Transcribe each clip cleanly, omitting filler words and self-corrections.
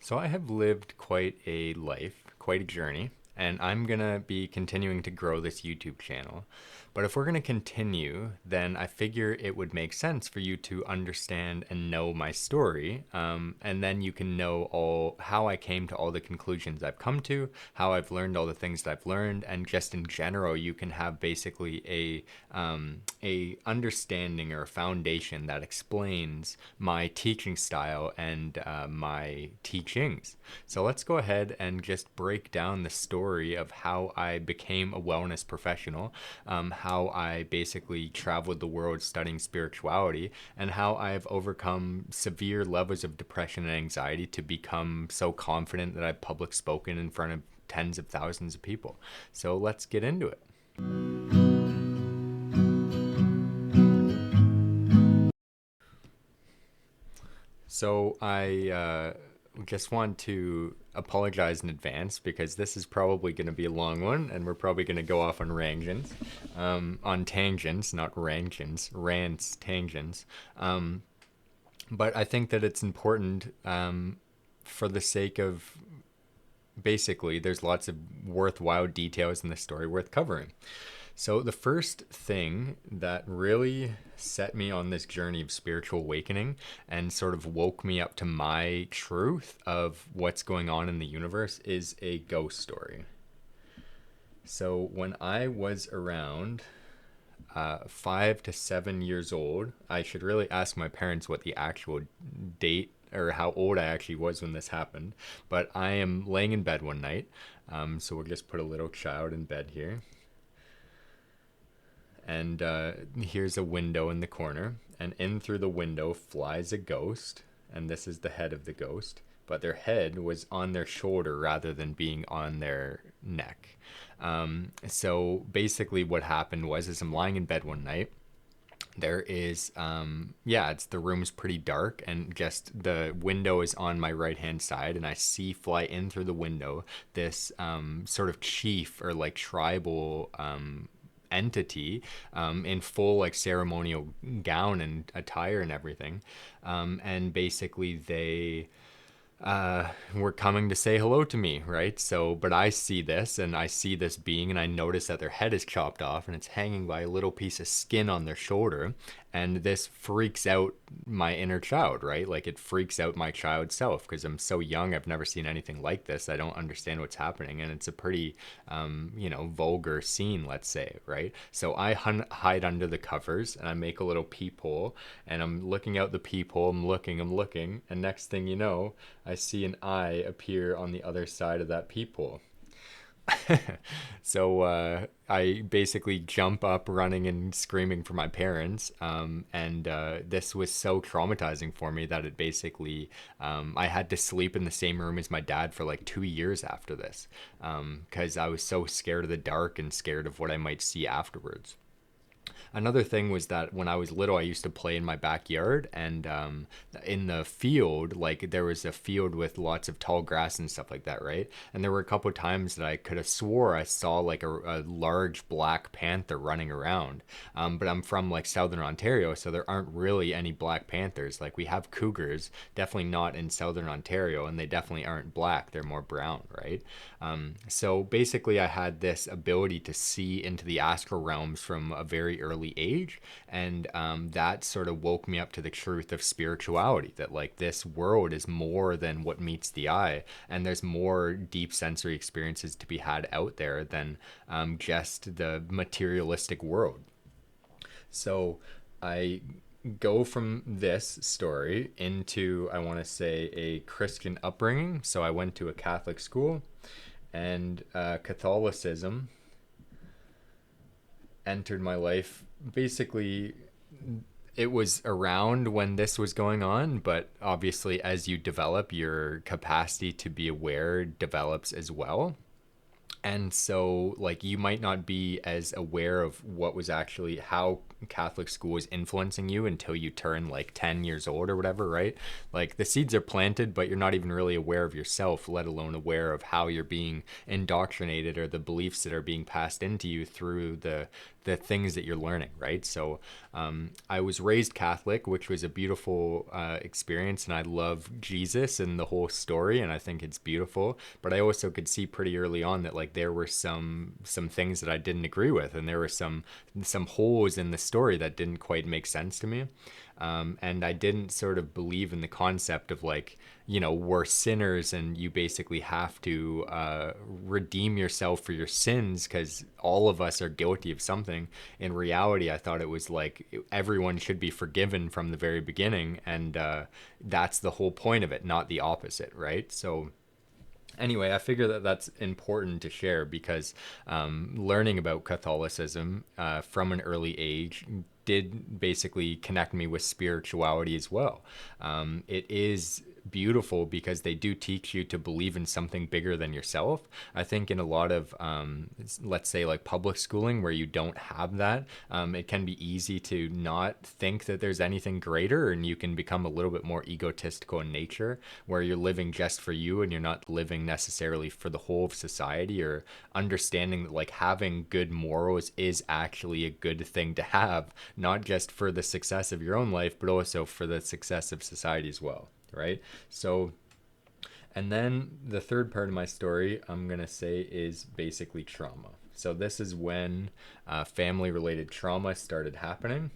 So I have lived quite a life, quite a journey, and I'm gonna be continuing to grow this YouTube channel. But if we're gonna continue, then I figure it would make sense for you to understand and know my story, and then you can know all how I came to all the conclusions I've come to, how I've learned all the things that I've learned, and just in general, you can have basically a understanding or a foundation that explains my teaching style and my teachings. So let's go ahead and just break down the story of how I became a wellness professional, how I basically traveled the world studying spirituality, and how I've overcome severe levels of depression and anxiety to become so confident that I've public spoken in front of tens of thousands of people. So let's get into it. So I just want to apologize in advance because this is probably going to be a long one, and we're probably going to go off on on tangents, not rangents, rants, tangents. But I think that it's important for the sake of basically, there's lots of worthwhile details in the story worth covering. So, the first thing that really set me on this journey of spiritual awakening and sort of woke me up to my truth of what's going on in the universe is a ghost story. So, when I was around 5 to 7 years old, I should really ask my parents what the actual date or how old I actually was when this happened. But I am laying in bed one night. So, we'll just put a little child in bed here. And here's a window in the corner, and in through the window flies a ghost, and this is the head of the ghost, but their head was on their shoulder rather than being on their neck. So basically what happened was, as I'm lying in bed one night, there is it's the room's pretty dark, and just the window is on my right hand side, and I see fly in through the window this sort of chief or like tribal entity in full like ceremonial gown and attire and everything, and basically they were coming to say hello to me, right? So, but I see this and I see this being, and I notice that their head is chopped off and it's hanging by a little piece of skin on their shoulder. And this freaks out my inner child, right? Like it freaks out my child self because I'm so young. I've never seen anything like this. I don't understand what's happening. And it's a pretty, vulgar scene, let's say, right? So I hide under the covers and I make a little peephole, and I'm looking out the peephole. I'm looking. And next thing you know, I see an eye appear on the other side of that peephole. So I basically jump up running and screaming for my parents. And this was so traumatizing for me that it basically, I had to sleep in the same room as my dad for like 2 years after this, because I was so scared of the dark and scared of what I might see afterwards. Another thing was that when I was little, I used to play in my backyard, and in the field, like there was a field with lots of tall grass and stuff like that, right? And there were a couple of times that I could have swore I saw like a large black panther running around. But I'm from like Southern Ontario, so there aren't really any black panthers. Like we have cougars, definitely not in Southern Ontario, and they definitely aren't black. They're more brown, right? So basically, I had this ability to see into the astral realms from a very early age, and that sort of woke me up to the truth of spirituality, that like this world is more than what meets the eye, and there's more deep sensory experiences to be had out there than just the materialistic world. So I go from this story into, I want to say, a Christian upbringing. So I went to a Catholic school, and Catholicism entered my life. Basically, it was around when this was going on, but obviously, as you develop, your capacity to be aware develops as well. And so like you might not be as aware of what was actually how Catholic school was influencing you until you turn like 10 years old or whatever, right? Like the seeds are planted, but you're not even really aware of yourself, let alone aware of how you're being indoctrinated or the beliefs that are being passed into you through the things that you're learning, right? So I was raised Catholic, which was a beautiful experience, and I love Jesus and the whole story, and I think it's beautiful. But I also could see pretty early on that like there were some things that I didn't agree with, and there were some holes in the story that didn't quite make sense to me. And I didn't sort of believe in the concept of like, you know, we're sinners and you basically have to redeem yourself for your sins because all of us are guilty of something. In reality, I thought it was like everyone should be forgiven from the very beginning. And that's the whole point of it, not the opposite, right? So anyway, I figure that that's important to share because learning about Catholicism from an early age did basically connect me with spirituality as well. It is beautiful because they do teach you to believe in something bigger than yourself. I think in a lot of, let's say, like public schooling where you don't have that, it can be easy to not think that there's anything greater, and you can become a little bit more egotistical in nature, where you're living just for you and you're not living necessarily for the whole of society, or understanding that like having good morals is actually a good thing to have, not just for the success of your own life, but also for the success of society as well, right? So, and then the third part of my story I'm going to say is basically trauma. So, this is when family related trauma started happening.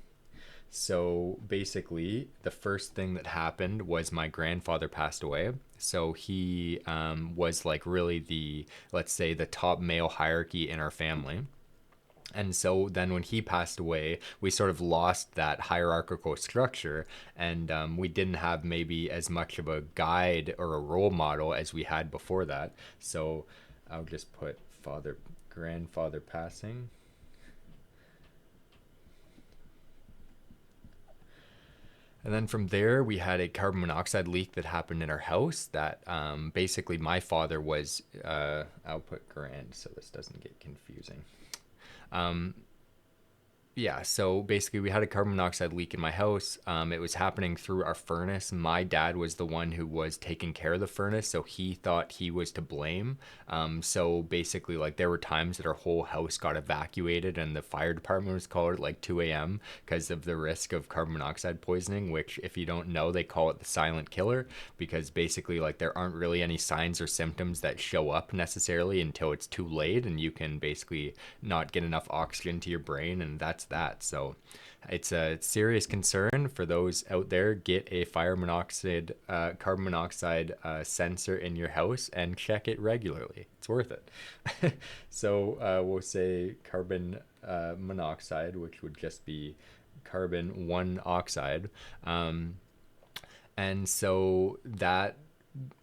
So basically, the first thing that happened was my grandfather passed away. So he was like really the, let's say, the top male hierarchy in our family. And so then when he passed away, we sort of lost that hierarchical structure, and we didn't have maybe as much of a guide or a role model as we had before that. So I'll just put grandfather passing. And then from there, we had a carbon monoxide leak that happened in our house that basically my father was, I'll put grand so this doesn't get confusing. Um, yeah, so basically, we had a carbon monoxide leak in my house. It was happening through our furnace. My dad was the one who was taking care of the furnace, so he thought he was to blame. So basically, like there were times that our whole house got evacuated, and the fire department was called at like 2 a.m. because of the risk of carbon monoxide poisoning. Which, if you don't know, they call it the silent killer, because basically, like there aren't really any signs or symptoms that show up necessarily until it's too late, and you can basically not get enough oxygen to your brain, and that's that. So it's a serious concern for those out there. Get a carbon monoxide sensor in your house and check it regularly. It's worth it. So we'll say carbon monoxide, which would just be carbon one oxide. And so that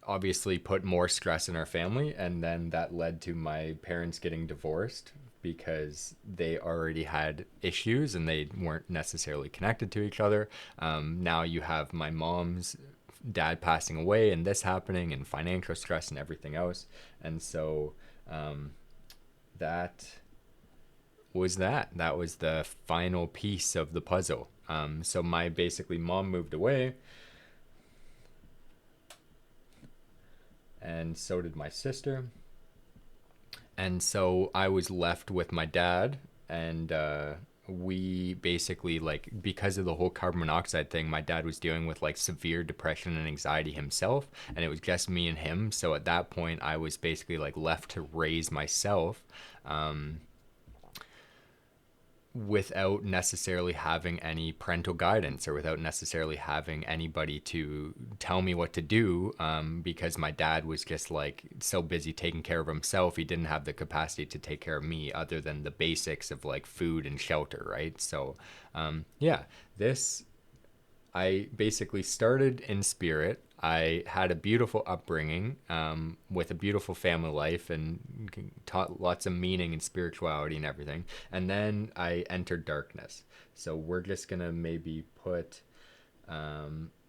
obviously put more stress in our family, and then that led to my parents getting divorced because they already had issues and they weren't necessarily connected to each other. Now you have my mom's dad passing away and this happening and financial stress and everything else. And so that that was the final piece of the puzzle. So my basically mom moved away, and so did my sister. And so I was left with my dad, and we basically, like, because of the whole carbon monoxide thing, my dad was dealing with like severe depression and anxiety himself, and it was just me and him. So at that point, I was basically like left to raise myself. Without necessarily having any parental guidance, or without necessarily having anybody to tell me what to do, because my dad was just like so busy taking care of himself, he didn't have the capacity to take care of me other than the basics of like food and shelter, right? So yeah, this I basically started in spirit. I had a beautiful upbringing with a beautiful family life, and taught lots of meaning and spirituality and everything. And then I entered darkness. So we're just going to maybe put,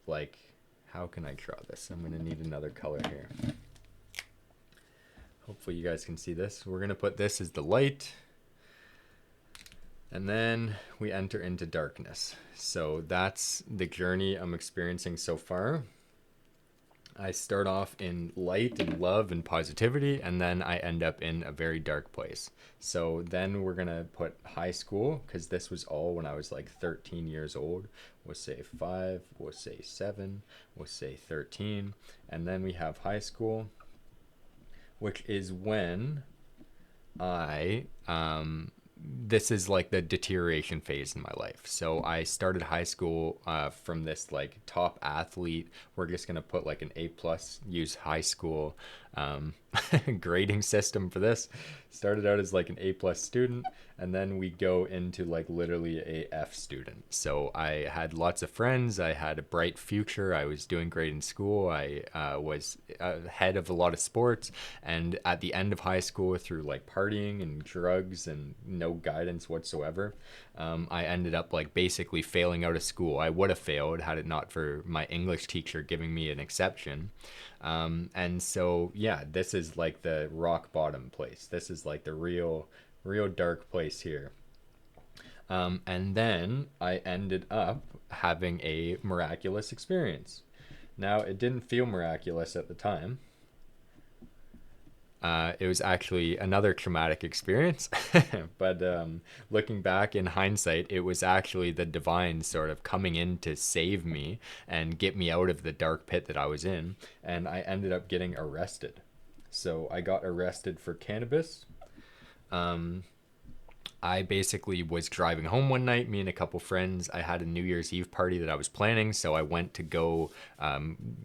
like, how can I draw this? I'm going to need another color here. hopefully you guys can see this. We're going to put this as the light, and then we enter into darkness. So that's the journey I'm experiencing so far. I start off in light and love and positivity, and then I end up in a very dark place. So then we're going to put high school, because this was all when I was like 13 years old. We'll say 5, we'll say 7, we'll say 13. And then we have high school, which is when this is like the deterioration phase in my life. So I started high school from this like top athlete. We're just gonna put like an A plus, use high school grading system for this. Started out as like an A plus student, and then we go into like literally a F student. So I had lots of friends, I had a bright future, I was doing great in school, I was head of a lot of sports, and at the end of high school, through like partying and drugs and no guidance whatsoever, I ended up like basically failing out of school. I would have failed had it not for my English teacher giving me an exception. And so, yeah, this is like the rock bottom place. This is like the real dark place here. And then I ended up having a miraculous experience. Now, it didn't feel miraculous at the time. It was actually another traumatic experience, but looking back in hindsight, it was actually the divine sort of coming in to save me and get me out of the dark pit that I was in, and I ended up getting arrested. So I got arrested for cannabis. I basically was driving home one night, me and a couple friends. I had a New Year's Eve party that I was planning, so I went to go,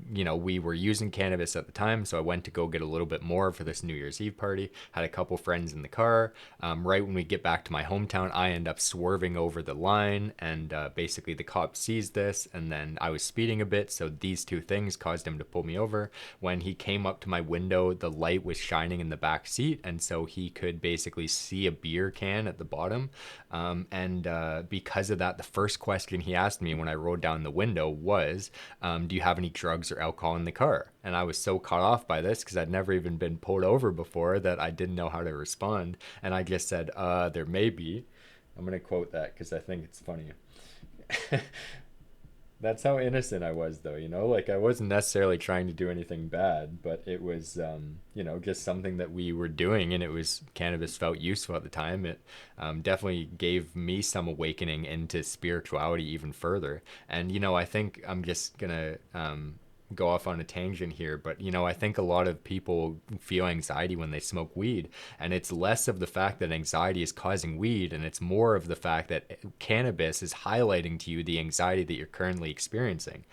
we were using cannabis at the time, so I went to go get a little bit more for this New Year's Eve party. Had a couple friends in the car. Right when we get back to my hometown, I end up swerving over the line, and basically the cop sees this, and then I was speeding a bit, so these two things caused him to pull me over. When he came up to my window, the light was shining in the back seat, and so he could basically see a beer can at the bottom. Because of that, the first question he asked me when I rolled down the window was, do you have any drugs or alcohol in the car? And I was so caught off by this because I'd never even been pulled over before that I didn't know how to respond. And I just said, there may be. I'm going to quote that because I think it's funny. That's how innocent I was, though, like I wasn't necessarily trying to do anything bad, but it was, just something that we were doing, and it was cannabis felt useful at the time. It definitely gave me some awakening into spirituality even further. And, I think I'm just gonna go off on a tangent here, but I think a lot of people feel anxiety when they smoke weed, and it's less of the fact that anxiety is causing weed, and it's more of the fact that cannabis is highlighting to you the anxiety that you're currently experiencing.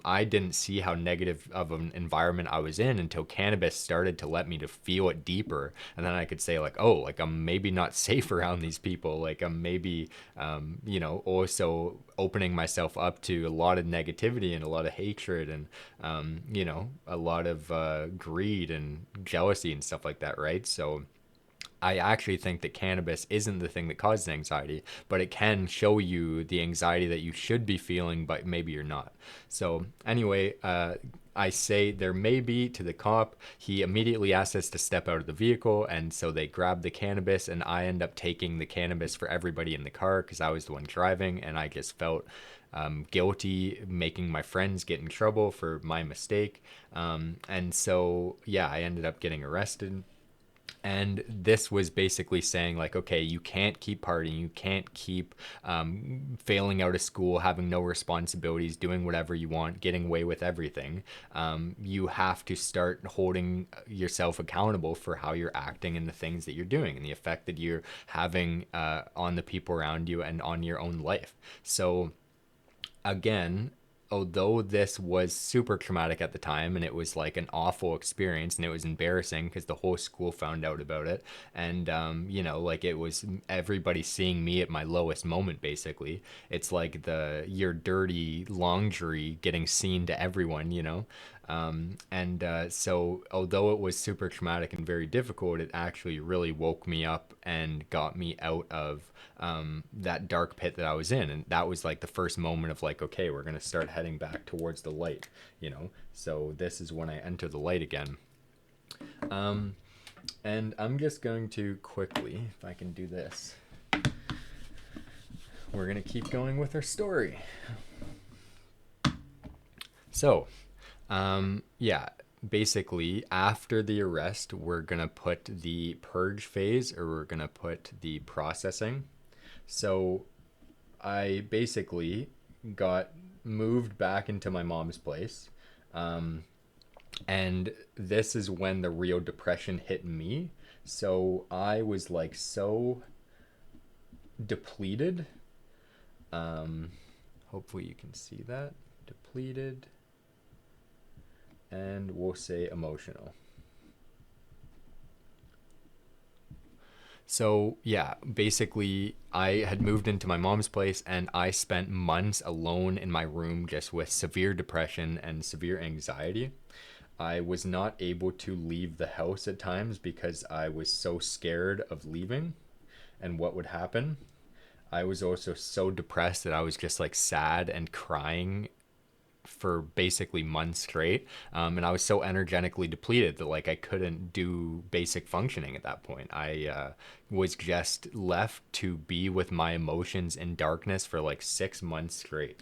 I didn't see how negative of an environment I was in until cannabis started to let me to feel it deeper, and then I could say like, oh, like I'm maybe not safe around these people, like I'm maybe also opening myself up to a lot of negativity and a lot of hatred and a lot of greed and jealousy and stuff like that, right? So I actually think that cannabis isn't the thing that causes anxiety, but it can show you the anxiety that you should be feeling, but maybe you're not. So anyway, I say there may be to the cop. He immediately asks us to step out of the vehicle, and so they grab the cannabis, and I end up taking the cannabis for everybody in the car because I was the one driving, and I just felt guilty making my friends get in trouble for my mistake. And so, yeah, I ended up getting arrested. And this was basically saying like, okay, you can't keep partying, you can't keep failing out of school, having no responsibilities, doing whatever you want, getting away with everything. You have to start holding yourself accountable for how you're acting and the things that you're doing and the effect that you're having on the people around you and on your own life. So again, although this was super traumatic at the time and it was like an awful experience and it was embarrassing because the whole school found out about it, and like it was everybody seeing me at my lowest moment. Basically, it's like your dirty laundry getting seen to everyone, so although it was super traumatic and very difficult, it actually really woke me up and got me out of that dark pit that I was in. And that was like the first moment of like, okay, we're going to start heading back towards the light, So this is when I enter the light again. And I'm just going to quickly, if I can do this, we're going to keep going with our story. So, yeah, basically, after the arrest, we're going to put the purge phase, or we're going to put the processing. So, I basically got moved back into my mom's place. Um, and this is when the real depression hit me. So I was like so depleted. Um, Hopefully you can see that. Depleted. And we'll say emotional. So, yeah, basically, I had moved into my mom's place and I spent months alone in my room just with severe depression and severe anxiety. I was not able to leave the house at times because I was so scared of leaving and what would happen. I was also so depressed that I was just like sad and crying for basically months straight. And I was so energetically depleted that like I couldn't do basic functioning at that point. I was just left to be with my emotions in darkness for like 6 months straight,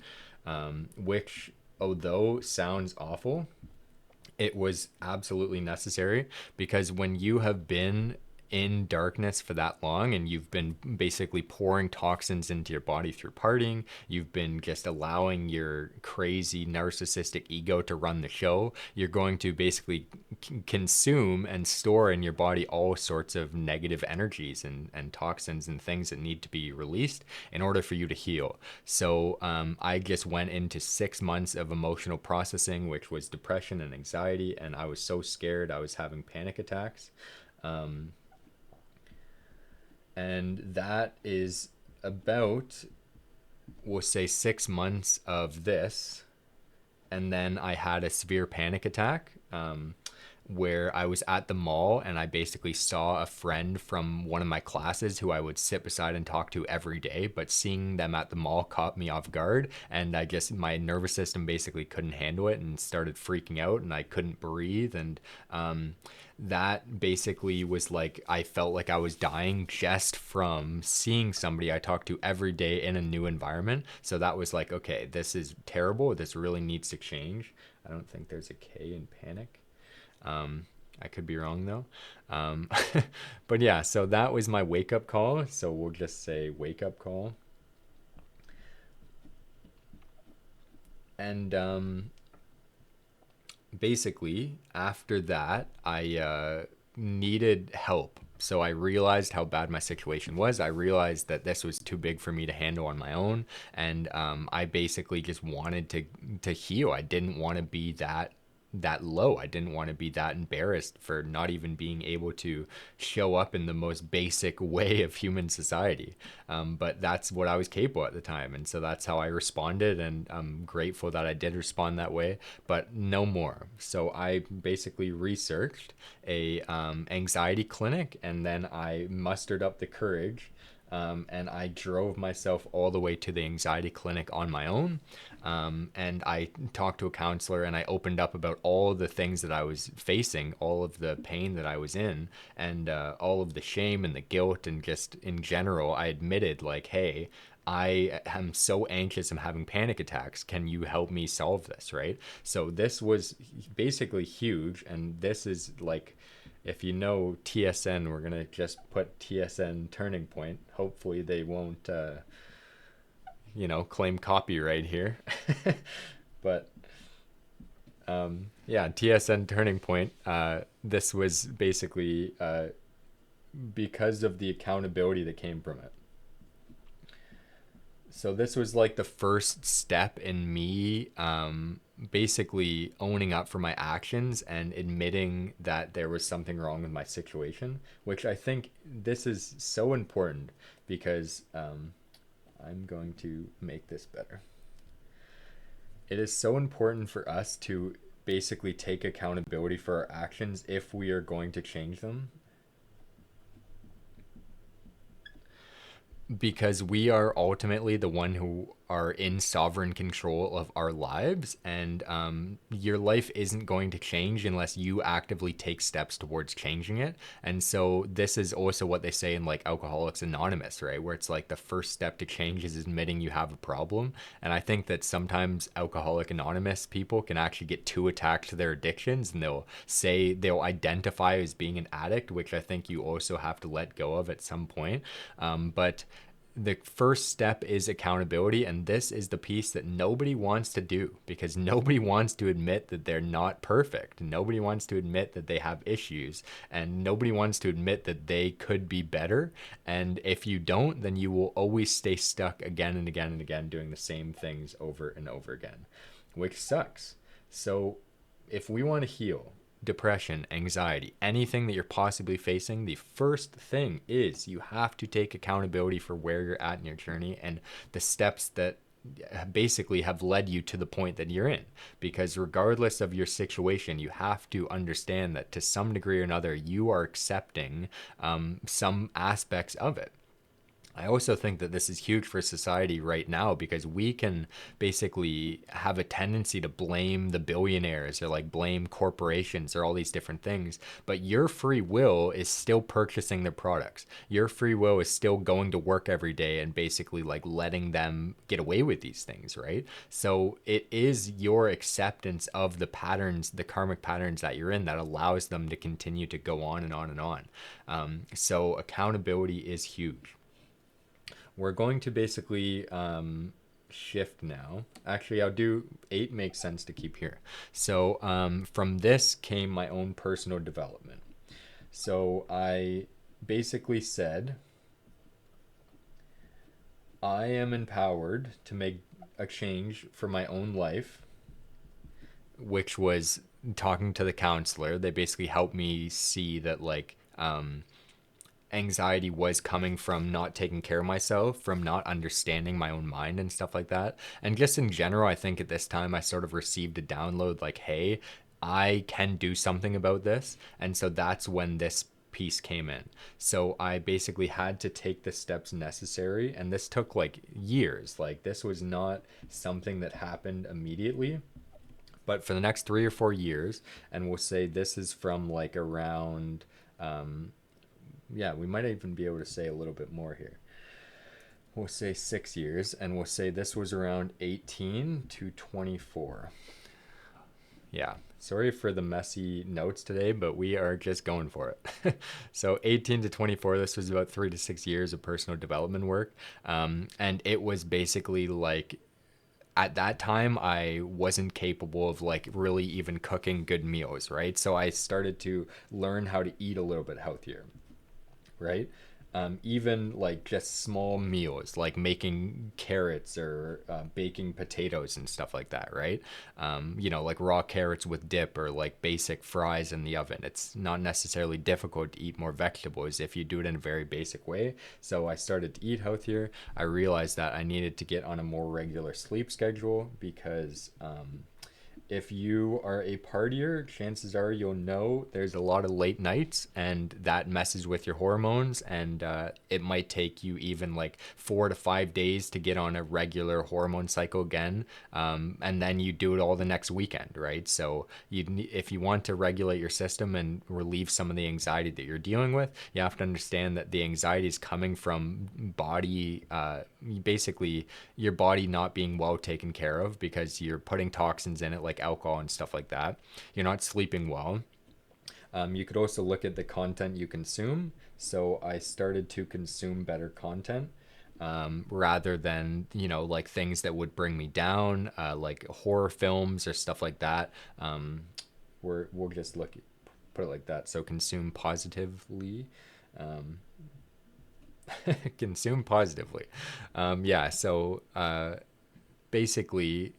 which, although sounds awful, it was absolutely necessary, because when you have been in darkness for that long and you've been basically pouring toxins into your body through partying, you've been just allowing your crazy narcissistic ego to run the show, you're going to basically consume and store in your body all sorts of negative energies and toxins and things that need to be released in order for you to heal. So I just went into 6 months of emotional processing, which was depression and anxiety, and I was so scared. I was having panic attacks. Um, and that is about, we'll say, 6 months of this. And then I had a severe panic attack, where I was at the mall and I basically saw a friend from one of my classes who I would sit beside and talk to every day, but seeing them at the mall caught me off guard, and I guess my nervous system basically couldn't handle it and started freaking out, and I couldn't breathe. And that basically was like, I felt like I was dying just from seeing somebody I talked to every day in a new environment. So that was like, okay, this is terrible. This really needs to change. I don't think there's a K in panic. I could be wrong though. Um, but yeah, so that was my wake up call. So we'll just say wake up call. And basically, after that, I needed help. So I realized how bad my situation was. I realized that this was too big for me to handle on my own, and I basically just wanted to heal. I didn't want to be that low. I didn't want to be that embarrassed for not even being able to show up in the most basic way of human society. But that's what I was capable at the time. And so that's how I responded. And I'm grateful that I did respond that way, but no more. So I basically researched a anxiety clinic, and then I mustered up the courage, and I drove myself all the way to the anxiety clinic on my own. And I talked to a counselor and I opened up about all the things that I was facing, all of the pain that I was in, and all of the shame and the guilt. And just in general, I admitted, like, hey, I am so anxious, I'm having panic attacks. Can you help me solve this? Right. So this was basically huge. And this is like, if you know TSN, we're going to just put TSN turning point. Hopefully they won't, claim copyright here. But yeah, TSN turning point. This was basically because of the accountability that came from it. So this was like the first step in me basically owning up for my actions and admitting that there was something wrong with my situation, which I think this is so important, because I'm going to make this better. It is so important for us to basically take accountability for our actions if we are going to change them, because we are ultimately the one who are in sovereign control of our lives, and your life isn't going to change unless you actively take steps towards changing it. And so this is also what they say in like Alcoholics Anonymous, right? Where it's like the first step to change is admitting you have a problem. And I think that sometimes Alcoholic Anonymous people can actually get too attached to their addictions, and they'll identify as being an addict, which I think you also have to let go of at some point. But the first step is accountability, and this is the piece that nobody wants to do, because nobody wants to admit that they're not perfect. Nobody wants to admit that they have issues, and nobody wants to admit that they could be better. And if you don't, then you will always stay stuck again and again and again doing the same things over and over again, which sucks. So if we want to heal depression, anxiety, anything that you're possibly facing, the first thing is you have to take accountability for where you're at in your journey and the steps that basically have led you to the point that you're in. Because regardless of your situation, you have to understand that to some degree or another, you are accepting some aspects of it. I also think that this is huge for society right now, because we can basically have a tendency to blame the billionaires or like blame corporations or all these different things. But your free will is still purchasing their products. Your free will is still going to work every day and basically like letting them get away with these things, right? So it is your acceptance of the patterns, the karmic patterns that you're in, that allows them to continue to go on and on and on. So accountability is huge. We're going to basically shift now. Actually, I'll do 8 makes sense to keep here. So from this came my own personal development. So I basically said, I am empowered to make a change for my own life, which was talking to the counselor. They basically helped me see that like anxiety was coming from not taking care of myself, from not understanding my own mind and stuff like that. And just in general, I think at this time I sort of received a download like, hey, I can do something about this. And so that's when this piece came in. So I basically had to take the steps necessary, and this took like years. Like this was not something that happened immediately, but for the next 3 or 4 years. And we'll say this is from like around yeah, we might even be able to say a little bit more here. We'll say 6 years, and we'll say this was around 18 to 24. Yeah, sorry for the messy notes today, but we are just going for it. So 18 to 24, this was about 3 to 6 years of personal development work. And it was basically like, at that time I wasn't capable of like really even cooking good meals, right? So I started to learn how to eat a little bit healthier, right? Even like just small meals, like making carrots or baking potatoes and stuff like that, right? Like raw carrots with dip, or like basic fries in the oven. It's not necessarily difficult to eat more vegetables if you do it in a very basic way. So I started to eat healthier. I realized that I needed to get on a more regular sleep schedule, because if you are a partier, chances are you'll know there's a lot of late nights, and that messes with your hormones, and it might take you even like 4 to 5 days to get on a regular hormone cycle again, and then you do it all the next weekend, right? So if you want to regulate your system and relieve some of the anxiety that you're dealing with, you have to understand that the anxiety is coming from body, basically your body not being well taken care of, because you're putting toxins in it like alcohol and stuff like that. You're not sleeping well. You could also look at the content you consume. So I started to consume better content, rather than, like things that would bring me down, like horror films or stuff like that. We'll just put it like that. So consume positively. Consume positively. Yeah. So basically,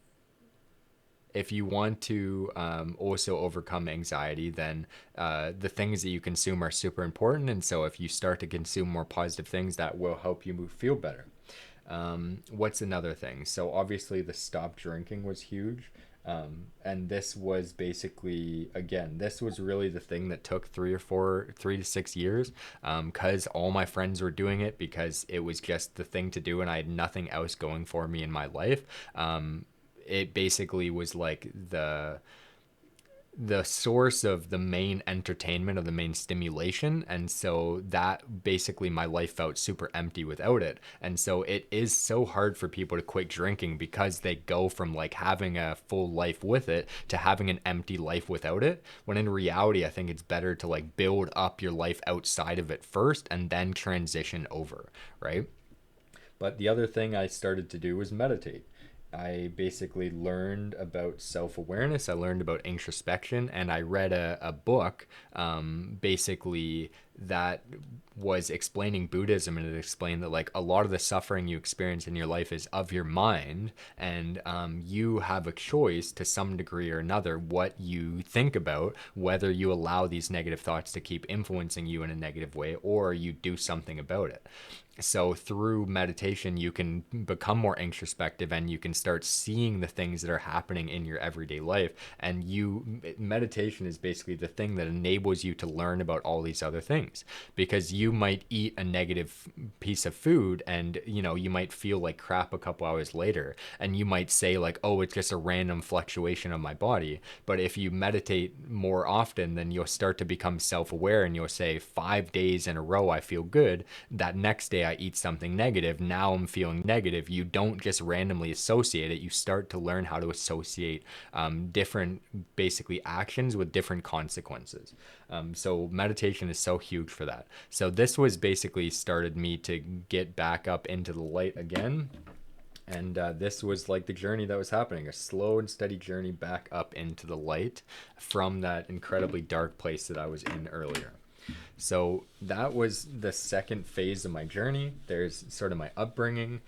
if you want to also overcome anxiety, then the things that you consume are super important. And so if you start to consume more positive things, that will help you feel better. What's another thing? So obviously the stop drinking was huge. And this was basically, again, this was really the thing that took 3 to 6 years, because all my friends were doing it, because it was just the thing to do and I had nothing else going for me in my life. It basically was like the source of the main entertainment, of the main stimulation, and so that basically my life felt super empty without it. And so it is so hard for people to quit drinking, because they go from like having a full life with it to having an empty life without it, when in reality I think it's better to like build up your life outside of it first and then transition over, right? But the other thing I started to do was meditate. I basically learned about self awareness, I learned about introspection, and I read a book, basically, that was explaining Buddhism. And it explained that like a lot of the suffering you experience in your life is of your mind, and you have a choice to some degree or another what you think about, whether you allow these negative thoughts to keep influencing you in a negative way or you do something about it. So through meditation you can become more introspective, and you can start seeing the things that are happening in your everyday life. And meditation is basically the thing that enables you to learn about all these other things, because you might eat a negative piece of food and you might feel like crap a couple hours later, and you might say like, oh, it's just a random fluctuation of my body. But if you meditate more often, then you'll start to become self-aware, and you'll say, 5 days in a row I feel good, that next day I eat something negative, now I'm feeling negative. You don't just randomly associate it, you start to learn how to associate different basically actions with different consequences. So meditation is so huge for that. So this was basically started me to get back up into the light again. And this was like the journey that was happening, a slow and steady journey back up into the light from that incredibly dark place that I was in earlier. So that was the second phase of my journey. There's sort of my upbringing.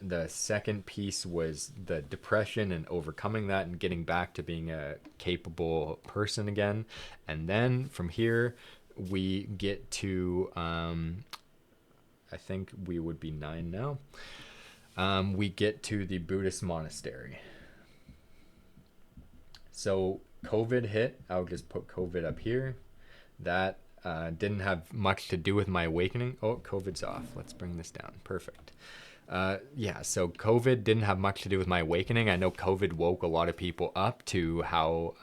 The second piece was the depression and overcoming that and getting back to being a capable person again. And then from here, we get to, I think we would be 9 now. We get to the Buddhist monastery. So COVID hit. I'll just put COVID up here. That didn't have much to do with my awakening. Oh, COVID's off. Let's bring this down. Perfect. Yeah, so COVID didn't have much to do with my awakening. I know COVID woke a lot of people up to how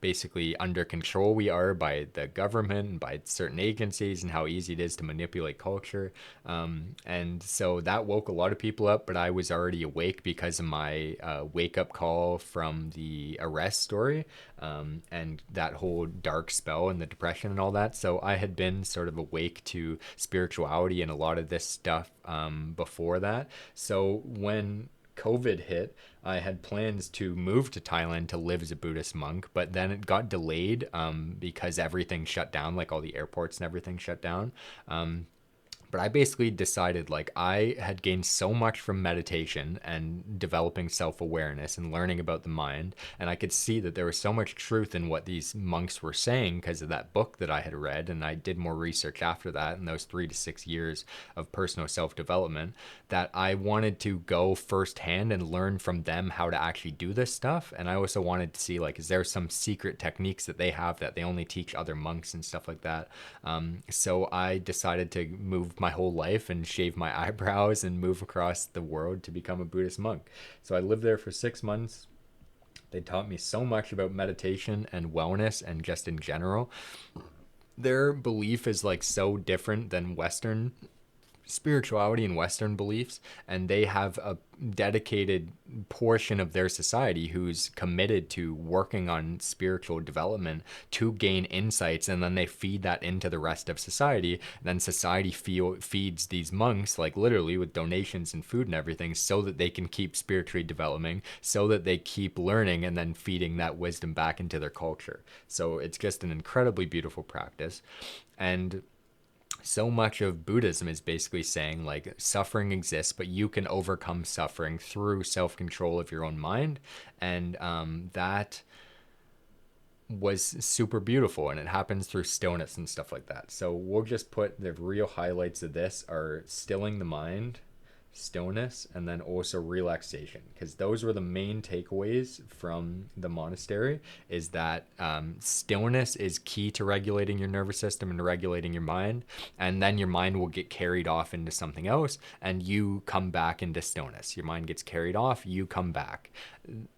basically under control we are by the government and by certain agencies, and how easy it is to manipulate culture. And so that woke a lot of people up, but I was already awake because of my wake up call from the arrest story, and that whole dark spell and the depression and all that. So I had been sort of awake to spirituality and a lot of this stuff before that. So when COVID hit, I had plans to move to Thailand to live as a Buddhist monk, but then it got delayed because everything shut down, like all the airports and everything shut down. But I basically decided like I had gained so much from meditation and developing self-awareness and learning about the mind, and I could see that there was so much truth in what these monks were saying because of that book that I had read, and I did more research after that in those 3 to 6 years of personal self-development, that I wanted to go firsthand and learn from them how to actually do this stuff. And I also wanted to see like, is there some secret techniques that they have that they only teach other monks and stuff like that. So I decided to move my whole life and shave my eyebrows and move across the world to become a Buddhist monk. So I lived there for 6 months. They taught me so much about meditation and wellness and just in general. Their belief is like so different than Western spirituality and Western beliefs, and they have a dedicated portion of their society who's committed to working on spiritual development to gain insights, and then they feed that into the rest of society. Then society feeds these monks like literally with donations and food and everything, so that they can keep spiritually developing, so that they keep learning and then feeding that wisdom back into their culture. So it's just an incredibly beautiful practice. And so much of Buddhism is basically saying like suffering exists, but you can overcome suffering through self-control of your own mind. And that was super beautiful, and it happens through stillness and stuff like that. So we'll just put the real highlights of this are stilling the mind, stillness, and then also relaxation, because those were the main takeaways from the monastery, is that stillness is key to regulating your nervous system and regulating your mind, and then your mind will get carried off into something else and you come back into stillness. Your mind gets carried off, you come back.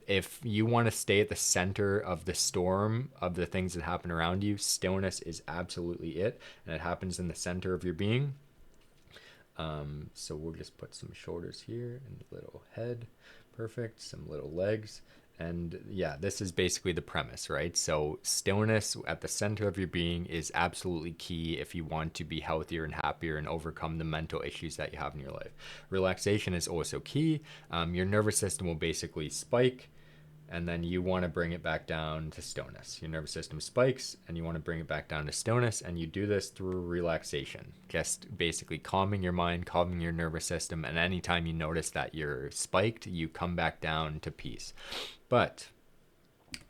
If you want to stay at the center of the storm of the things that happen around you, stillness is absolutely it, and it happens in the center of your being. So we'll just put some shoulders here and a little head. Perfect. Some little legs. And yeah, this is basically the premise, right? So stillness at the center of your being is absolutely key if you want to be healthier and happier and overcome the mental issues that you have in your life. Relaxation is also key. Your nervous system will basically spike, and then you want to bring it back down to stillness. Your nervous system spikes and you want to bring it back down to stillness, and you do this through relaxation, just basically calming your mind, calming your nervous system, and anytime you notice that you're spiked, you come back down to peace. But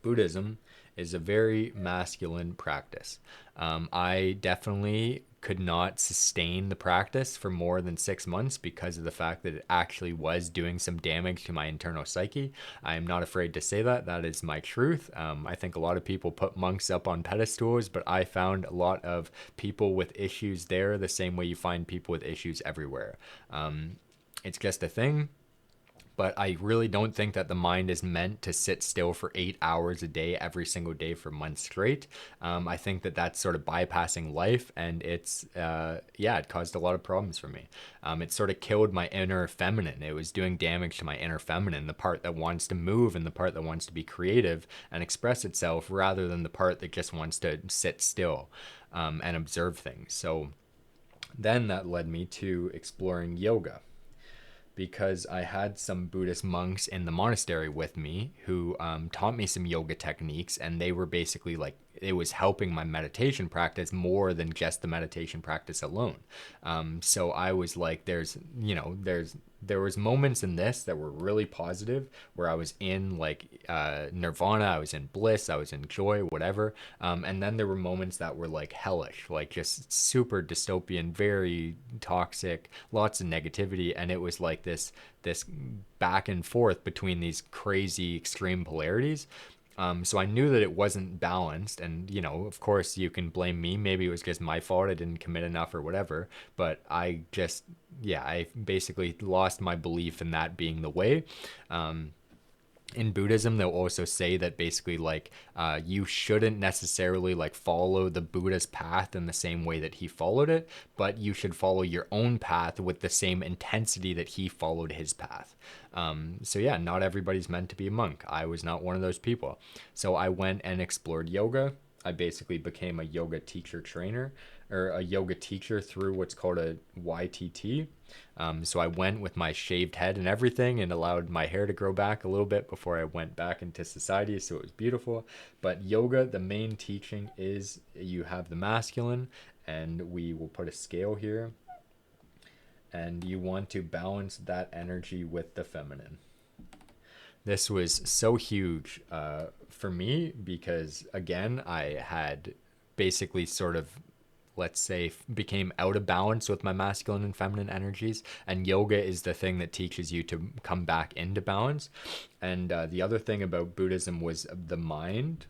Buddhism is a very masculine practice. I definitely could not sustain the practice for more than 6 months because of the fact that it actually was doing some damage to my internal psyche. I am not afraid to say that. That is my truth. I think a lot of people put monks up on pedestals, but I found a lot of people with issues there the same way you find people with issues everywhere. It's just a thing. But I really don't think that the mind is meant to sit still for 8 hours a day, every single day for months straight. I think that that's sort of bypassing life, and it caused a lot of problems for me. It sort of killed my inner feminine. It was doing damage to my inner feminine, the part that wants to move and the part that wants to be creative and express itself, rather than the part that just wants to sit still and observe things. So then that led me to exploring yoga, because I had some Buddhist monks in the monastery with me who taught me some yoga techniques, and they were basically like, it was helping my meditation practice more than just the meditation practice alone. So I was like, there was moments in this that were really positive, where I was in like nirvana, I was in bliss, I was in joy, whatever. And then there were moments that were like hellish, like just super dystopian, very toxic, lots of negativity, and it was like this back and forth between these crazy extreme polarities. So I knew that it wasn't balanced, and of course you can blame me. Maybe it was just my fault. I didn't commit enough or whatever. But I basically lost my belief in that being the way. In Buddhism, they'll also say that basically like you shouldn't necessarily like follow the Buddha's path in the same way that he followed it, but you should follow your own path with the same intensity that he followed his path. So yeah, not everybody's meant to be a monk. I was not one of those people. So I went and explored yoga. I basically became a yoga teacher trainer, or a yoga teacher through what's called a YTT. So I went with my shaved head and everything, and allowed my hair to grow back a little bit before I went back into society. So it was beautiful. But yoga, the main teaching is you have the masculine, and we will put a scale here, and you want to balance that energy with the feminine. This was so huge for me because, again, I had basically sort of, let's say, became out of balance with my masculine and feminine energies, and yoga is the thing that teaches you to come back into balance. And the other thing about Buddhism was the mind.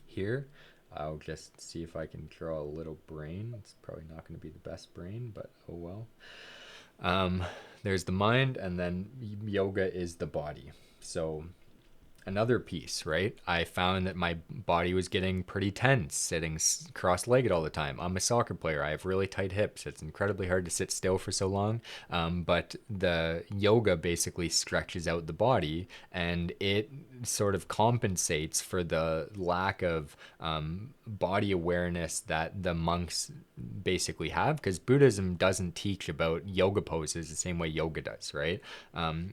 Here, I'll just see if I can draw a little brain. It's probably not going to be the best brain, but oh well. There's the mind, and then yoga is the body. So another piece, right? I found that my body was getting pretty tense, sitting cross-legged all the time. I'm a soccer player. I have really tight hips. It's incredibly hard to sit still for so long. But the yoga basically stretches out the body, and it sort of compensates for the lack of body awareness that the monks basically have, because Buddhism doesn't teach about yoga poses the same way yoga does, right?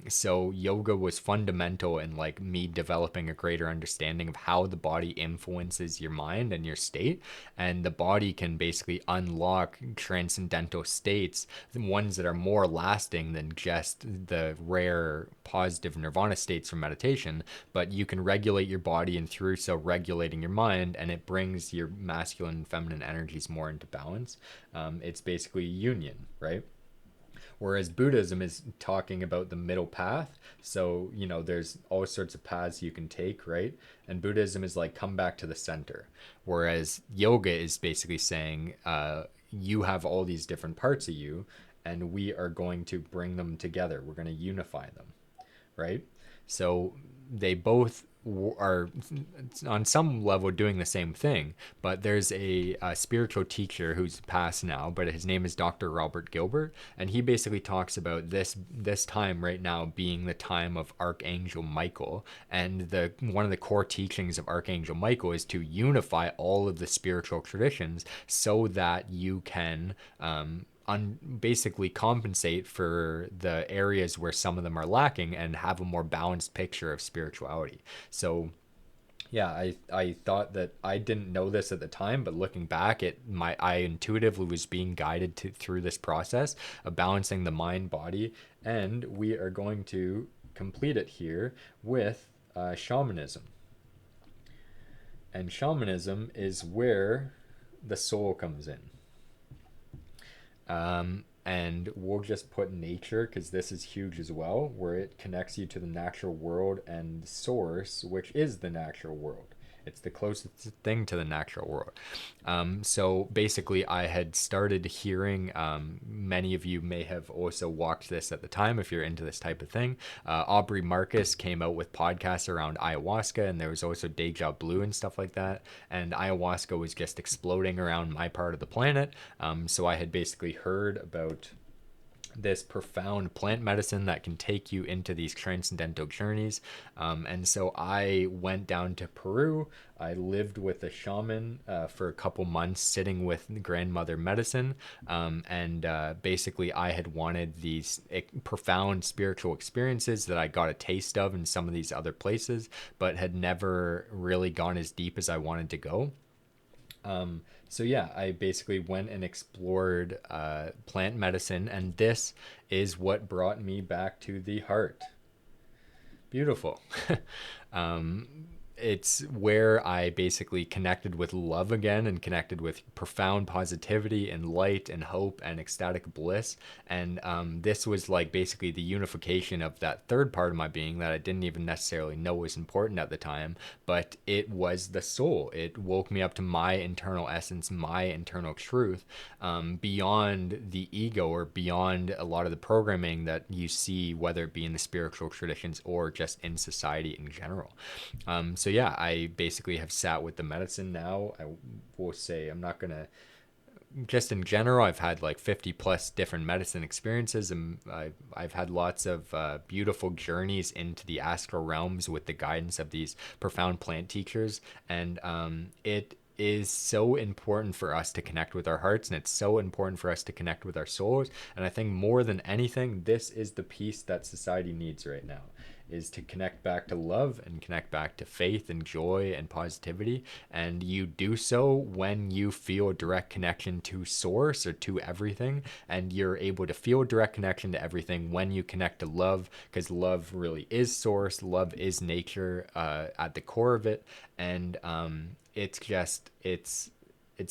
So yoga was fundamental in like me developing a greater understanding of how the body influences your mind and your state, and the body can basically unlock transcendental states, the ones that are more lasting than just the rare positive nirvana states from meditation. But you can regulate your body, and through so regulating your mind, and it brings your masculine and feminine energies more into balance. It's basically union, right? Whereas Buddhism is talking about the middle path. So, there's all sorts of paths you can take, right? And Buddhism is like, come back to the center. Whereas yoga is basically saying, you have all these different parts of you, and we are going to bring them together. We're going to unify them, right? So they both are on some level doing the same thing, but there's a spiritual teacher who's passed now, but his name is Dr. Robert Gilbert, and he basically talks about this time right now being the time of Archangel Michael, and the one of the core teachings of Archangel Michael is to unify all of the spiritual traditions so that you can basically compensate for the areas where some of them are lacking and have a more balanced picture of spirituality. So yeah, I thought that I didn't know this at the time, but looking back, I intuitively was being guided through this process of balancing the mind body, and we are going to complete it here with shamanism. And shamanism is where the soul comes in. And we'll just put nature because this is huge as well, where it connects you to the natural world and source, which is the natural world. It's the closest thing to the natural world. So basically, I had started hearing, many of you may have also watched this at the time if you're into this type of thing. Aubrey Marcus came out with podcasts around ayahuasca, and there was also Deja Blue and stuff like that. And ayahuasca was just exploding around my part of the planet. So I had basically heard about this profound plant medicine that can take you into these transcendental journeys. And so I went down to Peru. I lived with a shaman for a couple months, sitting with grandmother medicine. And basically, I had wanted these profound spiritual experiences that I got a taste of in some of these other places, but had never really gone as deep as I wanted to go. So yeah, I basically went and explored plant medicine, and this is what brought me back to the heart. Beautiful. um, it's where I basically connected with love again and connected with profound positivity and light and hope and ecstatic bliss. And this was like basically the unification of that third part of my being that I didn't even necessarily know was important at the time, but it was the soul. It woke me up to my internal essence, my internal truth, beyond the ego or beyond a lot of the programming that you see, whether it be in the spiritual traditions or just in society in general. So yeah, I basically have sat with the medicine now. I will say I'm not gonna, just in general, I've had like 50 plus different medicine experiences, and I've had lots of beautiful journeys into the astral realms with the guidance of these profound plant teachers. And it is so important for us to connect with our hearts, and it's so important for us to connect with our souls. And I think more than anything, this is the piece that society needs right now, is to connect back to love and connect back to faith and joy and positivity. And you do so when you feel a direct connection to source or to everything. And you're able to feel a direct connection to everything when you connect to love, because love really is source. Love is nature at the core of it. And it's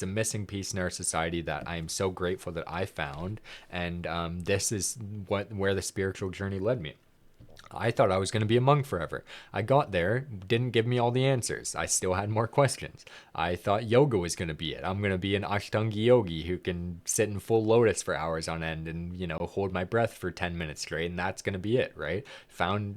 a missing piece in our society that I am so grateful that I found. And this is where the spiritual journey led me. I thought I was going to be a monk forever. I got there, didn't give me all the answers. I still had more questions. I thought yoga was going to be it. I'm going to be an Ashtanga yogi who can sit in full lotus for hours on end and, hold my breath for 10 minutes straight, and that's going to be it, right?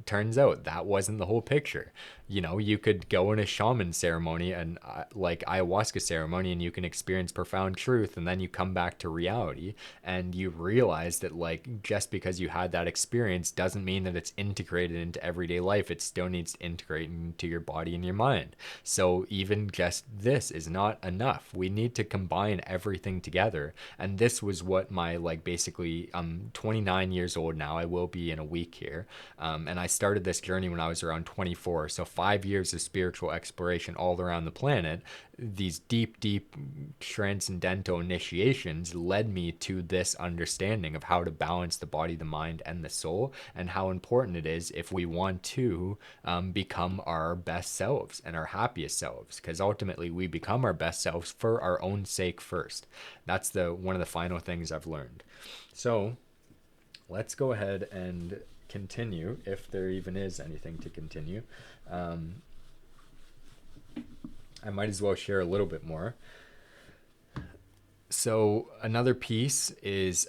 Turns out that wasn't the whole picture. You could go in a shaman ceremony and like ayahuasca ceremony, and you can experience profound truth, and then you come back to reality and you realize that like just because you had that experience doesn't mean that it's integrated into everyday life. It still needs to integrate into your body and your mind. So even just this is not enough. We need to combine everything together. And this was what my basically, I'm 29 years old now. I will be in a week here. And I started this journey when I was around 24. So 5 years of spiritual exploration all around the planet. These deep transcendental initiations led me to this understanding of how to balance the body, the mind, and the soul, and how important it is if we want to become our best selves and our happiest selves, because ultimately we become our best selves for our own sake first. That's one of the final things I've learned. So let's go ahead and continue, if there even is anything to continue. I might as well share a little bit more. So another piece is,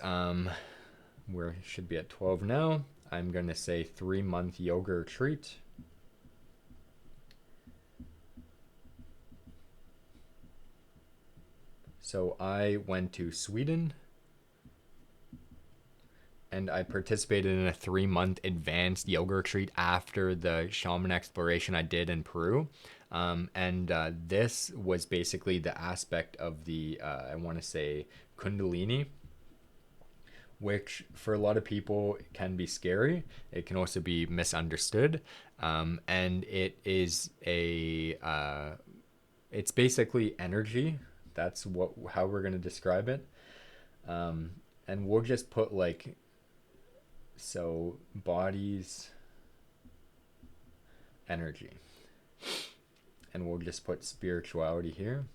we should be at 12 now. I'm going to say 3-month yoga retreat. So I went to Sweden and I participated in a 3-month advanced yoga retreat after the shaman exploration I did in Peru. This was basically the aspect of the, I want to say, Kundalini, which for a lot of people can be scary. It can also be misunderstood. And it is it's basically energy. That's how we're going to describe it. And we'll just put like, so bodies, energy. And we'll just put spirituality here.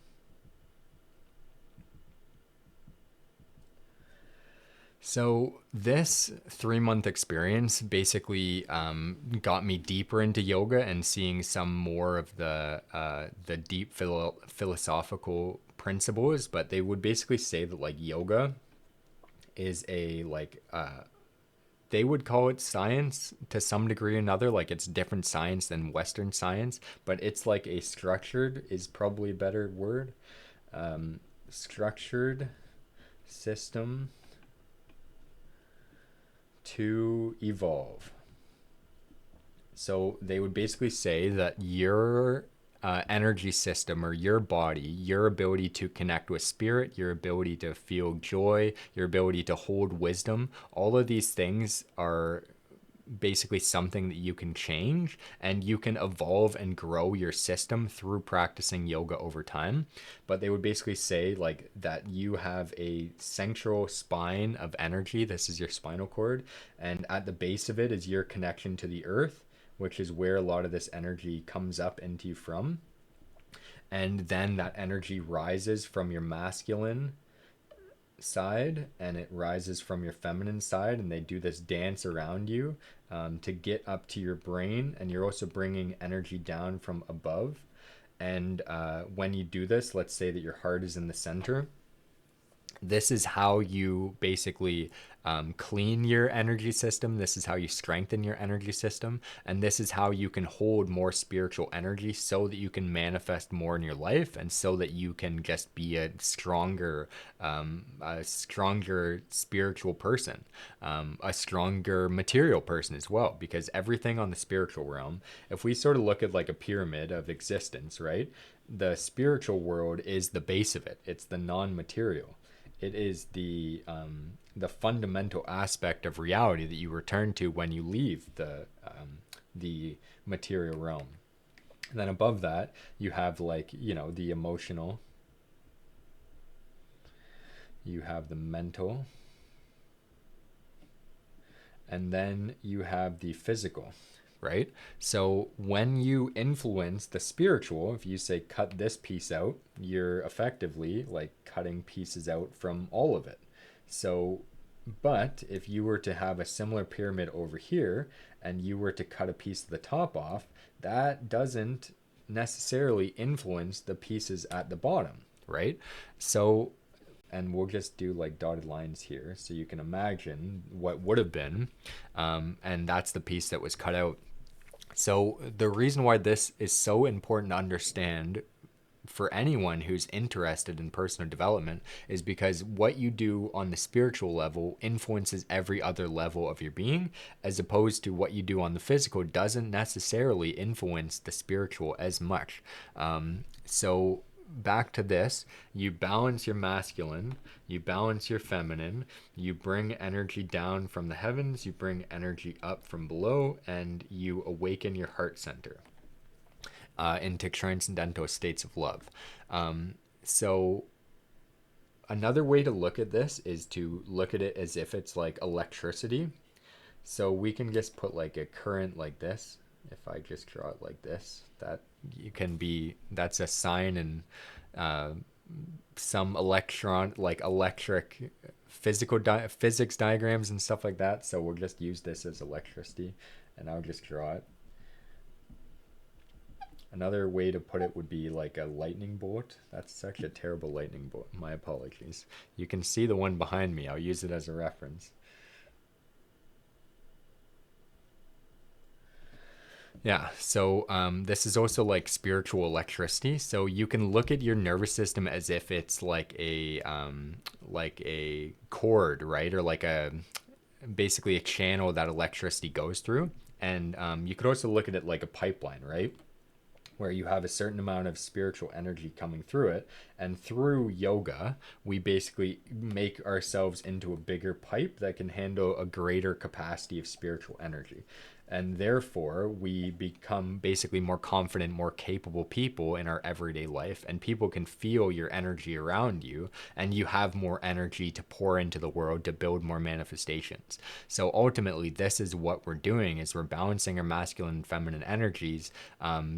So this 3-month experience basically got me deeper into yoga and seeing some more of the deep philosophical principles. But they would basically say that like yoga is a they would call it science to some degree or another. Like it's different science than Western science, but it's like a structured is probably a better word. Structured system to evolve. So they would basically say that your energy system or your body, your ability to connect with spirit, your ability to feel joy, your ability to hold wisdom, all of these things are basically something that you can change, and you can evolve and grow your system through practicing yoga over time. But they would basically say like that you have a central spine of energy. This is your spinal cord, and at the base of it is your connection to the earth, which is where a lot of this energy comes up into you from. And then that energy rises from your masculine side and it rises from your feminine side, and they do this dance around you to get up to your brain. And you're also bringing energy down from above. And when you do this, let's say that your heart is in the center. This is how you basically clean your energy system. This is how you strengthen your energy system. And this is how you can hold more spiritual energy so that you can manifest more in your life, and so that you can just be a stronger spiritual person, a stronger material person as well. Because everything on the spiritual realm, if we sort of look at like a pyramid of existence, right? The spiritual world is the base of it. It's the non-material. It is the fundamental aspect of reality that you return to when you leave the material realm. And then above that, you have like, you know, the emotional, you have the mental, and then you have the physical, right? So when you influence the spiritual, if you say cut this piece out, you're effectively like cutting pieces out from all of it. So, but if you were to have a similar pyramid over here and you were to cut a piece of the top off, that doesn't necessarily influence the pieces at the bottom, right? So, and we'll just do like dotted lines here so you can imagine what would have been, and that's the piece that was cut out. So the reason why this is so important to understand for anyone who's interested in personal development is because what you do on the spiritual level influences every other level of your being, as opposed to what you do on the physical doesn't necessarily influence the spiritual as much. So back to this, you balance your masculine, you balance your feminine, you bring energy down from the heavens, you bring energy up from below, and you awaken your heart center into transcendental states of love. So another way to look at this is to look at it as if it's like electricity. So we can just put like a current like this. If I just draw it like this, that you can be, that's a sign in some electric physics diagrams and stuff like that. So we'll just use this as electricity, and I'll just draw it. Another way to put it would be like a lightning bolt. That's such a terrible lightning bolt. My apologies. You can see the one behind me. I'll use it as a reference. Yeah, so this is also like spiritual electricity. So you can look at your nervous system as if it's like a cord, right? Or like a basically a channel that electricity goes through. And you could also look at it like a pipeline, right? Where you have a certain amount of spiritual energy coming through it. And through yoga, we basically make ourselves into a bigger pipe that can handle a greater capacity of spiritual energy. And therefore, we become basically more confident, more capable people in our everyday life. And people can feel your energy around you, and you have more energy to pour into the world to build more manifestations. So ultimately, this is what we're doing: is we're balancing our masculine and feminine energies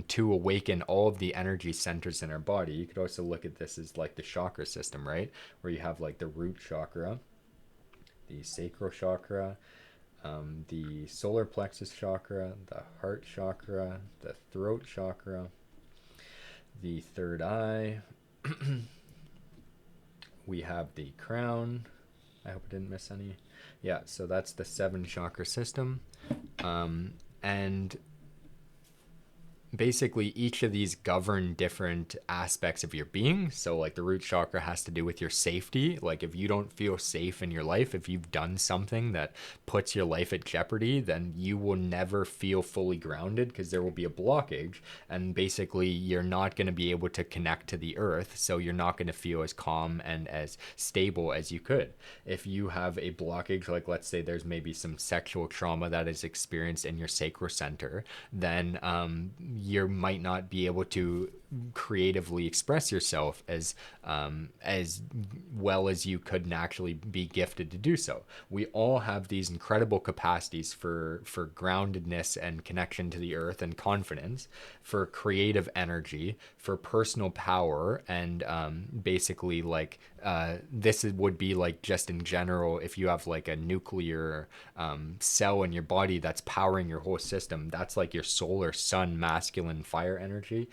to awaken all of the energy centers in our body. You could also look at this as like the chakra system, right? Where you have like the root chakra, the sacral chakra, the solar plexus chakra, the heart chakra, the throat chakra, the third eye. We have the crown. I hope I didn't miss any. Yeah, so that's the 7 chakra system. And basically each of these govern different aspects of your being. So like the root chakra has to do with your safety. Like if you don't feel safe in your life, if you've done something that puts your life at jeopardy, then you will never feel fully grounded, because there will be a blockage, and basically you're not going to be able to connect to the earth. So you're not going to feel as calm and as stable as you could. If you have a blockage, like let's say there's maybe some sexual trauma that is experienced in your sacral center, then you might not be able to creatively express yourself as well as you could naturally be gifted to do so. We all have these incredible capacities for groundedness and connection to the earth and confidence, for creative energy, for personal power, and basically like this would be like just in general, if you have like a nuclear cell in your body that's powering your whole system, that's like your solar sun masculine fire energy.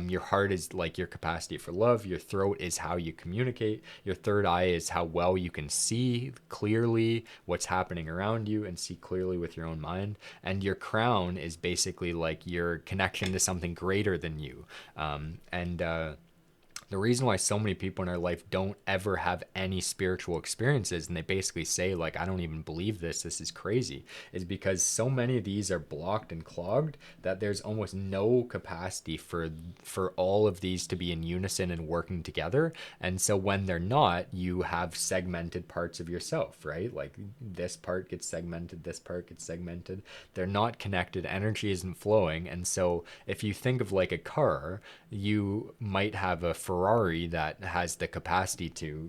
Your heart is like your capacity for love. Your throat is how you communicate. Your third eye is how well you can see clearly what's happening around you and see clearly with your own mind. And your crown is basically like your connection to something greater than you. The reason why so many people in our life don't ever have any spiritual experiences, and they basically say like, I don't even believe this is crazy, is because so many of these are blocked and clogged that there's almost no capacity for all of these to be in unison and working together. And so when they're not, you have segmented parts of yourself, right? Like this part gets segmented, this part gets segmented. They're not connected, energy isn't flowing. And so if you think of like a car, you might have a Ferrari that has the capacity to,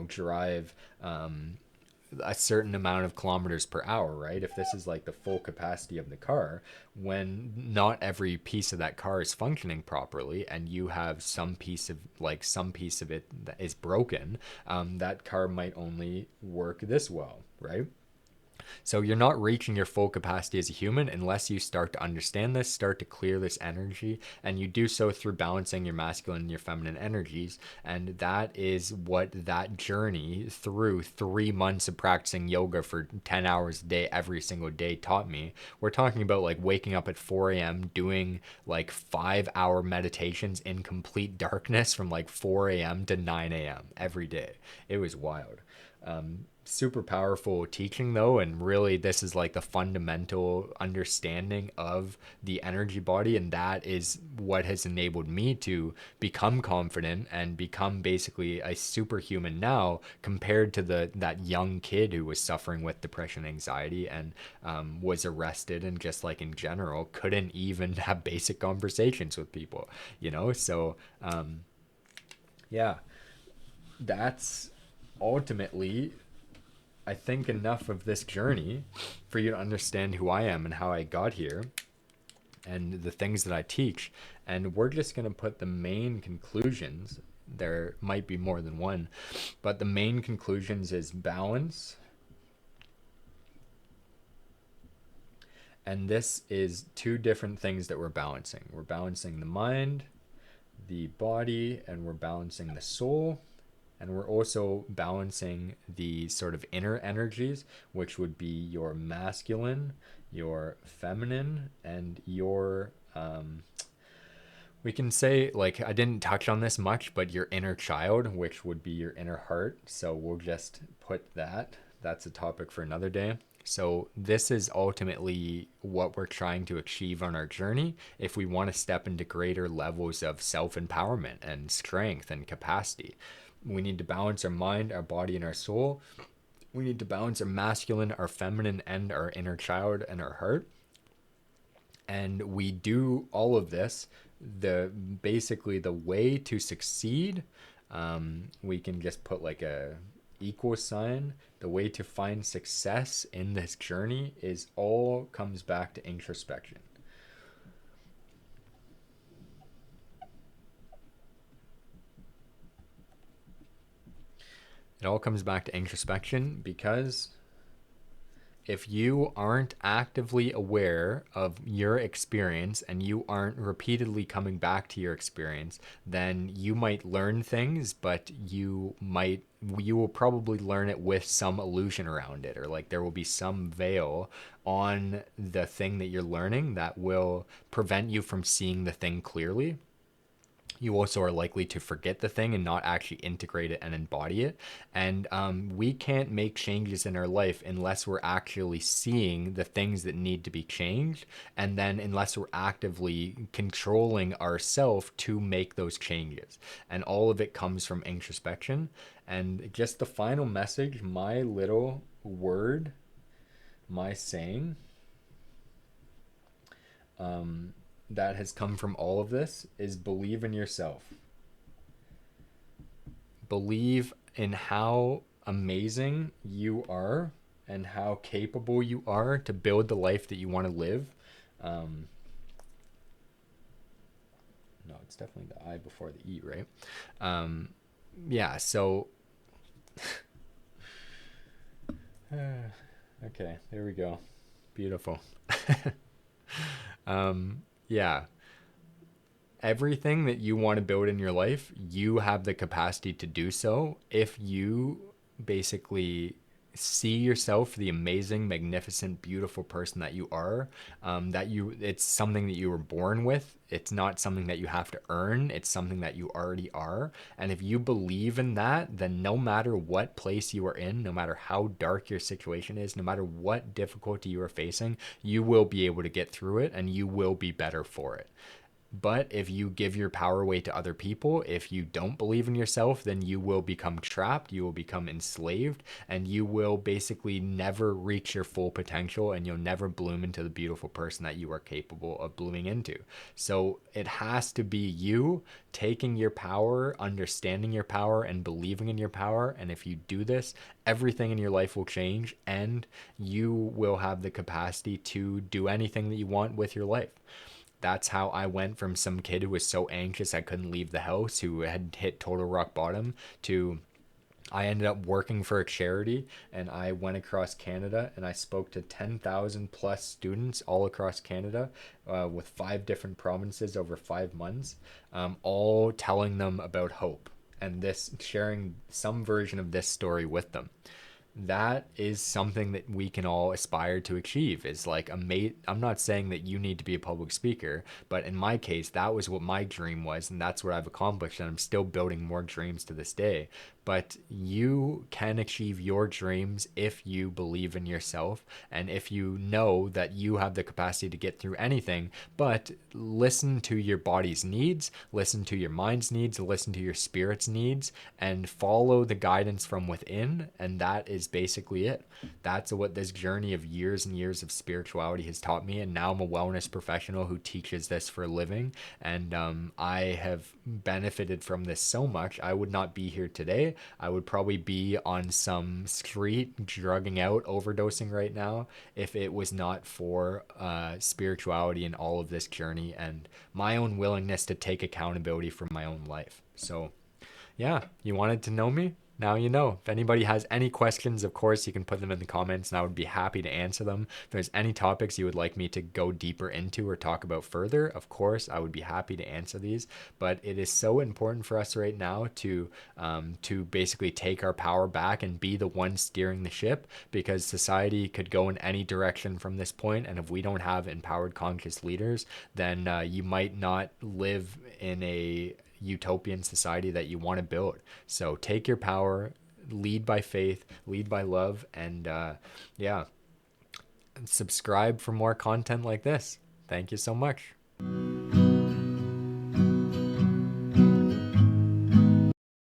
drive a certain amount of kilometers per hour, right? If this is like the full capacity of the car, when not every piece of that car is functioning properly, and you have some piece of it that is broken, that car might only work this well, right? So you're not reaching your full capacity as a human unless you start to understand this, start to clear this energy, and you do so through balancing your masculine and your feminine energies. And that is what that journey through 3 months of practicing yoga for 10 hours a day, every single day, taught me. We're talking about like waking up at 4 a.m., doing like 5-hour meditations in complete darkness from like 4 a.m. to 9 a.m. every day. It was wild. Super powerful teaching though, and really this is like the fundamental understanding of the energy body, and that is what has enabled me to become confident and become basically a superhuman now, compared to that young kid who was suffering with depression, anxiety, and was arrested, and just like in general couldn't even have basic conversations with people, so yeah, that's ultimately, I think, enough of this journey for you to understand who I am and how I got here and the things that I teach. And we're just going to put the main conclusions There might be more than one, but the main conclusions is balance. And this is two different things that we're balancing. We're balancing the mind, the body, and we're balancing the soul. And we're also balancing the sort of inner energies, which would be your masculine, your feminine, and your, we can say, like, I didn't touch on this much, but your inner child, which would be your inner heart. So we'll just put that. That's a topic for another day. So this is ultimately what we're trying to achieve on our journey if we want to step into greater levels of self-empowerment and strength and capacity. We need to balance our mind, our body, and our soul. We need to balance our masculine, our feminine, and our inner child and our heart. And we do all of this. Basically the way to succeed, we can just put like a equal sign. The way to find success in this journey is all comes back to introspection. It all comes back to introspection because if you aren't actively aware of your experience and you aren't repeatedly coming back to your experience, then you might learn things, but you will probably learn it with some illusion around it, or like there will be some veil on the thing that you're learning that will prevent you from seeing the thing clearly. You also are likely to forget the thing and not actually integrate it and embody it. And we can't make changes in our life unless we're actually seeing the things that need to be changed. And then unless we're actively controlling ourselves to make those changes. And all of it comes from introspection. And just the final message, my little word, my saying, that has come from all of this is believe in yourself. Believe in how amazing you are and how capable you are to build the life that you want to live. No, it's definitely the I before the E, right? Yeah, so. Okay, there we go. Beautiful. Yeah. Everything that you want to build in your life, you have the capacity to do so if you basically see yourself the amazing, magnificent, beautiful person that you are. It's something that you were born with. It's not something that you have to earn. It's something that you already are. And if you believe in that, then no matter what place you are in, no matter how dark your situation is, no matter what difficulty you are facing, you will be able to get through it and you will be better for it. But if you give your power away to other people, if you don't believe in yourself, then you will become trapped, you will become enslaved, and you will basically never reach your full potential and you'll never bloom into the beautiful person that you are capable of blooming into. So it has to be you taking your power, understanding your power, and believing in your power. And if you do this, everything in your life will change and you will have the capacity to do anything that you want with your life. That's how I went from some kid who was so anxious I couldn't leave the house, who had hit total rock bottom, to I ended up working for a charity and I went across Canada and I spoke to 10,000 plus students all across Canada with 5 different provinces over 5 months, all telling them about hope and this sharing some version of this story with them. That is something that we can all aspire to achieve. Is like I'm not saying that you need to be a public speaker, but in my case that was what my dream was and that's what I've accomplished and I'm still building more dreams to this day. But you can achieve your dreams if you believe in yourself and if you know that you have the capacity to get through anything. But listen to your body's needs, listen to your mind's needs, listen to your spirit's needs, and follow the guidance from within. And that is basically it. That's what this journey of years and years of spirituality has taught me. And now I'm a wellness professional who teaches this for a living. And I have benefited from this so much. I would not be here today. I would probably be on some street drugging out, overdosing right now if it was not for spirituality and all of this journey and my own willingness to take accountability for my own life. So yeah, you wanted to know me? Now you know. If anybody has any questions, of course, you can put them in the comments and I would be happy to answer them. If there's any topics you would like me to go deeper into or talk about further, of course, I would be happy to answer these. But it is so important for us right now to basically take our power back and be the one steering the ship, because society could go in any direction from this point. And if we don't have empowered conscious leaders, then you might not live in a utopian society that you want to build. So take your power, lead by faith, lead by love, and yeah, subscribe for more content like this. Thank you so much.